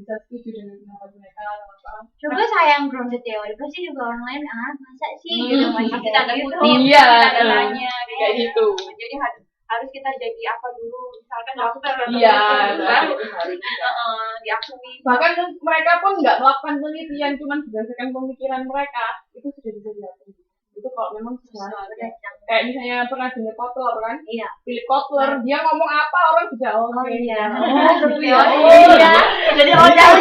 bisa setuju dengan pendapat mereka atau apa. Coba saya yang grounded teori pasti juga orang lain masa sih gitu masih kita ada gitu. kutip, Iya, kita ada tanya kayak gitu. Jadi harus kita jadi apa dulu, misalkan dokter Iya, baru diakui. Bahkan mereka pun nggak melakukan penelitian, cuma berdasarkan pemikiran mereka itu sudah bisa dilakukan. Itu kalau memang sesuatu kayak misalnya pernah dengar Kotler kan? Iya. Philip Kotler, dia ngomong apa orang juga iya. seperti itu. Iya. Jadi jalan.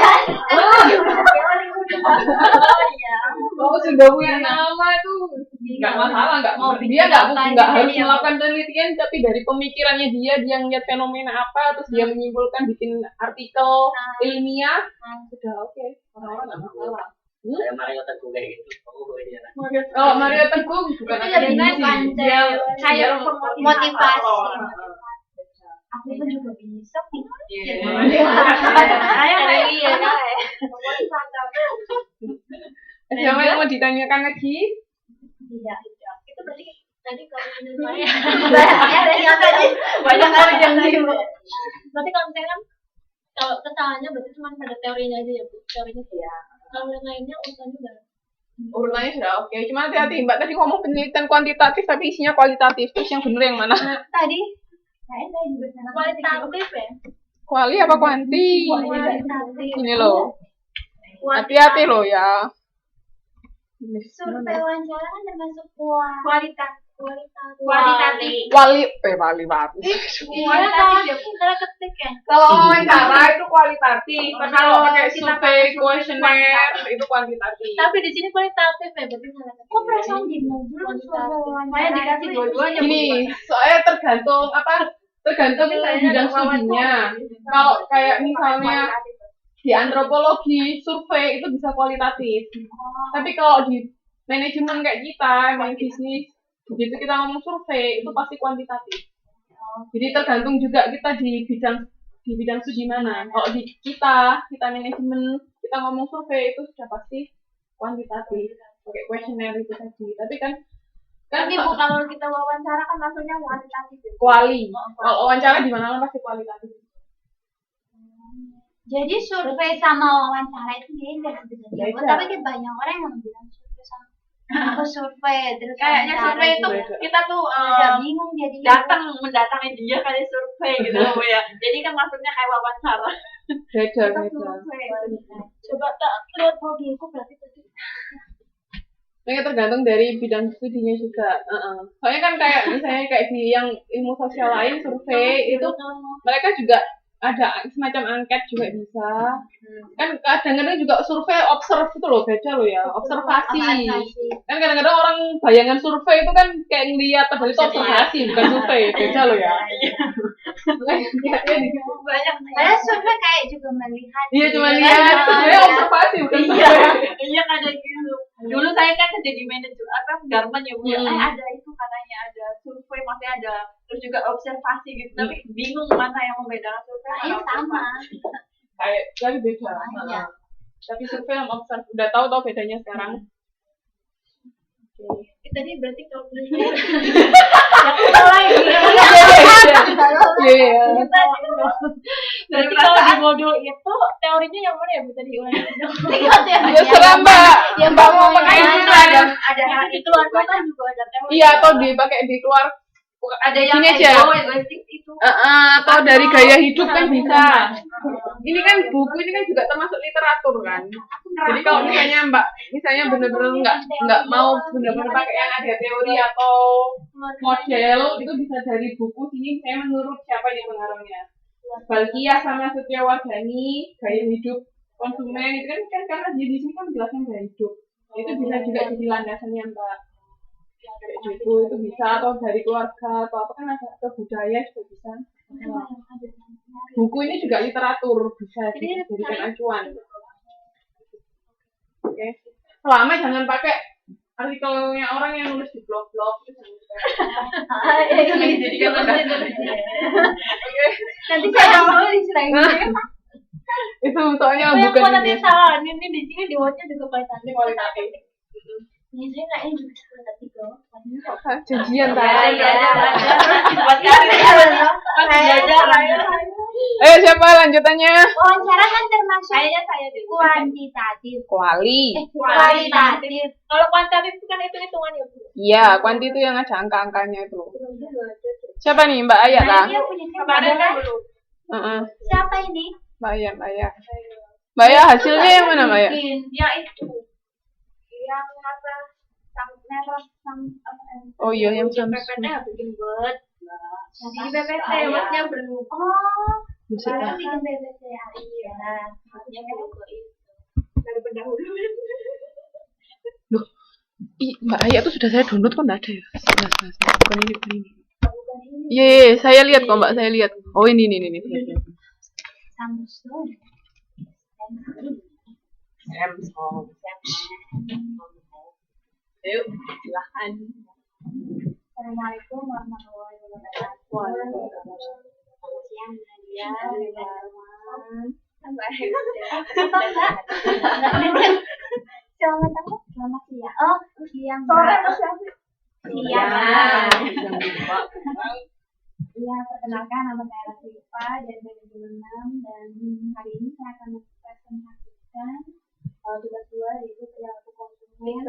Iya. Oh, sudah punya nama itu nggak masalah, dia nggak harus melakukan penelitian, tapi dari pemikirannya dia ngeliat fenomena apa, terus dia menyimpulkan bikin artikel ilmiah, sudah oke, orang-orang nggak masalah. Kayak Mario Teguh kayak gitu. Oh, Mario Teguh bukan akademisi, dia kayak motivasi. Aku pun juga bisa. Siapa yang mau ditanyakan lagi? Tidak. Itu berarti tadi kalau menurut saya banyak orang yang gitu. Berarti kalau misalkan kalau kesalahannya berarti cuma pada teorinya aja ya Bu, teorinya sih ya. Kalau yang lainnya urusannya udah Urutannya sudah oke, cuma hati-hati Mbak tadi ngomong penelitian kuantitatif tapi isinya kualitatif, terus yang benar yang mana? Tadi saya juga sangat kualitatif ya. Kuali apa kuanti? kualitatif. Ini loh, hati-hati loh ya. Survei wawancara kan termasuk Kualitatif. Wali. Kualitatif ya, ketik ya. Kalau wawancara itu kualitatif, kalau pakai survei kuesioner itu kuantitatif. Tapi di sini kualitatif ya, berarti salah. Kok perasaan di mobil Saya dikasih dua-duanya. Gini, soalnya tergantung bidang studinya. Kalau kayak misalnya di antropologi, survei itu bisa kualitatif. Tapi kalau di manajemen kayak kita, main bisnis, begitu kita ngomong survei itu pasti kuantitatif. Jadi tergantung juga kita di bidang studi mana. Kalau di kita manajemen, kita ngomong survei itu sudah pasti kuantitatif. Pakai kuesioner itu tadi. Tapi kan Bu, kalau kita wawancara kan maksudnya kualitatif ya. Kalau wawancara di mana pasti kualitatif. Jadi survei sama wawancara itu beda sebenarnya. Tapi kan banyak orang yang bilang survei sama aku survei terus Kayaknya survei itu kita tuh bingung jadi mendatangi dia kali survei gitu Bu ya. Jadi kan maksudnya kayak wawancara. Beda. Coba tak lihat mobilku berarti tadi. Mereka tergantung dari bidang studinya juga. Soalnya kan kayak misalnya kayak di yang ilmu sosial lain survei itu mereka juga ada semacam angket juga bisa. Kan kadang-kadang juga survei observe itu loh, beda loh ya, observasi. Kan kadang-kadang orang bayangan survei itu kan kayak ngeliat padahal itu observasi bukan survei, beda loh ya. Banyak. Padahal survei kayak juga melihat. Iya cuma lihat, itu sebenarnya observasi bukan survei. Iya ada gitu. Dulu saya kan kerja di manajer garment ya Bu. Ada itu katanya ada survei, masih ada terus juga observasi gitu. Tapi bingung mana yang membedakan survei Ini sama. Kayak tapi beda. Tapi survei sama observasi udah tahu bedanya sekarang. Tadi berarti kalau Iya. Berarti kalau di modul itu teorinya yang mana ya Bu tadi ulangi? Ya serah Mbak. Yang Mbak mau pakai ada di keluarga kan juga ada teori. Iya atau dipakai di keluar. Ada yang egoistik itu. Atau dari gaya hidup kan bisa. Ini kan buku ini kan juga termasuk literatur kan. Jadi kalau misalnya Mbak benar-benar nggak mau benar-benar pakai yang ada teori atau model itu bisa dari buku sini. Saya menurut siapa yang pengaruhnya? Balkiah sama Setiawardani, gaya hidup konsumen itu kan karena di sini kan menjelaskan gaya hidup. Itu bisa juga jadi landasannya Mbak. Kayak gitu itu bisa atau dari keluarga atau apa kan ada ke budaya juga bisa. Buku ini juga literatur bisa dijadikan acuan. Oke. Selama jangan pakai artikelnya orang yang nulis di blog-blog itu jangan dijadikan landasan. Oke. Nanti saya mau diserahin. Itu soalnya Yang bukan nanti salah. Ini di sini di watch-nya juga kualitatif. Ini saya kayaknya juga kualitatif loh. Janjian Ayo Ayo siapa lanjutannya? Wawancara kan termasuk masuk Kayaknya saya deh. kuantitatif. Kualitatif. Kalau kuantitatif itu kan hitung-hitungan ya, Bu. Iya, kuanti itu yang ada angka-angkanya itu. Siapa nih, Mbak Aya kah? Dia punya Kemarin kan belum. Heeh. siapa ini? Mbak Aya, Mbak Aya. Mbak Aya hasilnya yang mana, Mbak Aya? Ya itu. Yang apa? Merek Oh iya, yang PPT Samsung. bikin buat. di PPT Buatnya belum. Oh, Musik saya ah. bikin PPT iya. Buatnya belum ke itu. Dari pendahuluan. Loh, Mbak Aya tuh sudah saya download kok nggak ada ya? Bukan ini, bukan ini. Bukan ini. Iya, iya, saya lihat kok Mbak, saya lihat. Oh ini. Samsung. Samsung. Yuk, silahkan. Assalamualaikum warahmatullahi wabarakatuh. Waalaikumsalam. Selamat siang Nadia, teman-teman. Apa? Apa Mbak? Selamat apa? Selamat siang. Oh, siang. Sore Mbak. siang. Siang. Lupa. Iya, perkenalkan nama saya Latifa dari manajemen 6 dan hari ini saya akan mempresentasikan tugas 2 yaitu perilaku konsumen.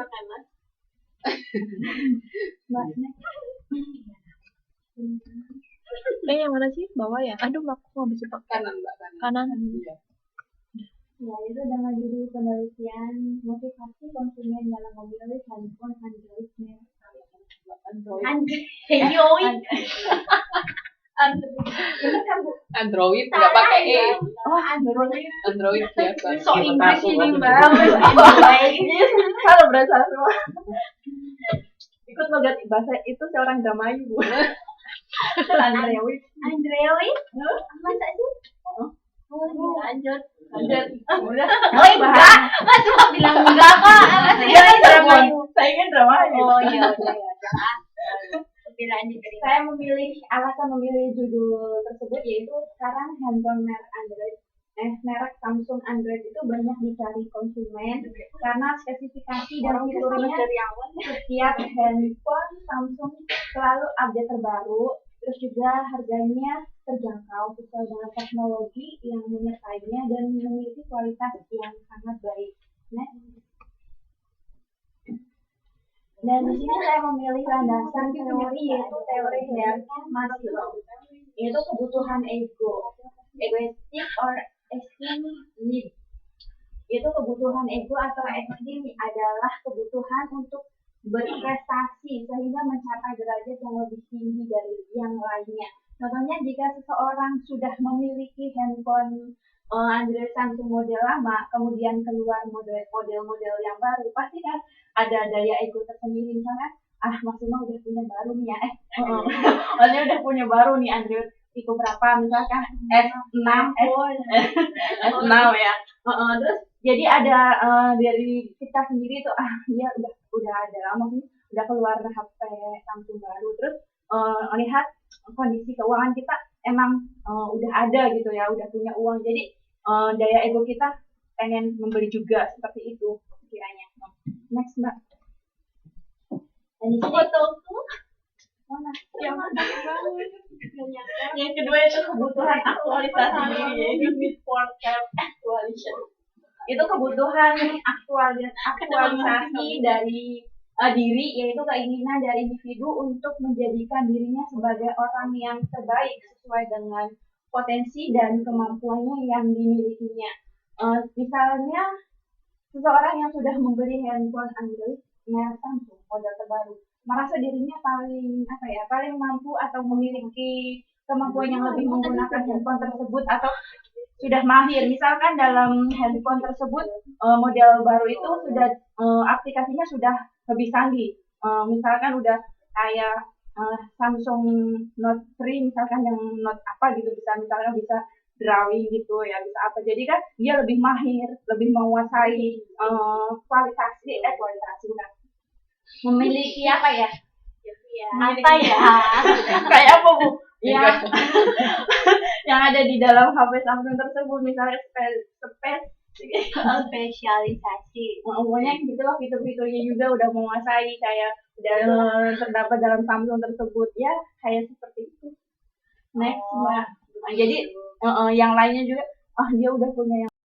Mbak Nek. Yang mana sih? Bawah ya? Aduh, aku nggak bisa pakai. Kanan Mbak, Kanan. Iya. Ya, itu dengan judul penelitian motivasi konsumen dalam memilih handphone Android merek Android. Android. Bener kan, Bu? Android nggak pakai E. Oh, Android. Android biasa. So Inggris ini, Mbak. Kalau berasa semua. Ikut logat bahasa itu seorang Damayu, Bu. Andrewi. Android? Masa sih? Oh, Lanjut. udah. Udah. Oh, enggak. Mas cuma bilang enggak kok. Dia kan Damayu. Saya kan Damayu. Oh, iya, udah ya. Lanjut. Saya alasan memilih judul tersebut yaitu sekarang handphone merek Samsung Android itu banyak dicari konsumen karena spesifikasi dan fiturnya setiap handphone Samsung selalu update terbaru, terus juga harganya terjangkau sesuai dengan teknologi yang menyertainya dan memiliki kualitas yang sangat baik. Dan di sini saya memilih landasan teori yaitu teori Herman Maslow, yaitu kebutuhan egoistic or esteem need. Itu kebutuhan ego atau esteem adalah kebutuhan untuk berprestasi sehingga mencapai derajat yang lebih tinggi dari yang lainnya. Contohnya jika seseorang sudah memiliki handphone Android Samsung model lama, kemudian keluar model-model yang baru, pasti kan ada daya ego tersendiri. Misalnya, maksimal udah punya baru nih ya, maksudnya udah punya baru nih Android tipe berapa, misalkan S6, S6 ya. Terus jadi ada dari kita sendiri tuh, dia udah ada lama sih, udah keluar HP Samsung baru. Terus lihat kondisi keuangan kita emang udah ada gitu ya, udah punya uang. Jadi daya ego kita pengen membeli juga seperti itu kiranya. Next Mbak. Dan di sini fotoku mana? Yang kedua itu kebutuhan aktualisasi diri, yaitu need for self-actualization. Itu kebutuhan aktualisasi dari diri, yaitu keinginan dari individu untuk menjadikan dirinya sebagai orang yang terbaik sesuai dengan potensi dan kemampuannya yang dimilikinya. Misalnya seseorang yang sudah membeli handphone Android merek Samsung model terbaru merasa dirinya paling mampu atau memiliki kemampuan yang lebih menggunakan handphone tersebut atau sudah mahir. Misalkan dalam handphone tersebut model baru itu sudah aplikasinya sudah lebih canggih. Misalkan udah kayak Samsung Note 3 misalkan yang Note apa gitu, misalkan bisa drawing gitu ya, bisa apa. Jadi kan dia lebih mahir, lebih menguasai kualitas bukan. Memiliki apa ya? Kayak apa Bu? Yang ada di dalam HP Samsung tersebut, misalnya spesialisasi. Pokoknya gitu loh, fitur-fiturnya juga udah menguasai, kayak udah terdapat dalam Samsung tersebut ya, kayak seperti itu. Next Mbak. Jadi yang lainnya juga dia udah punya yang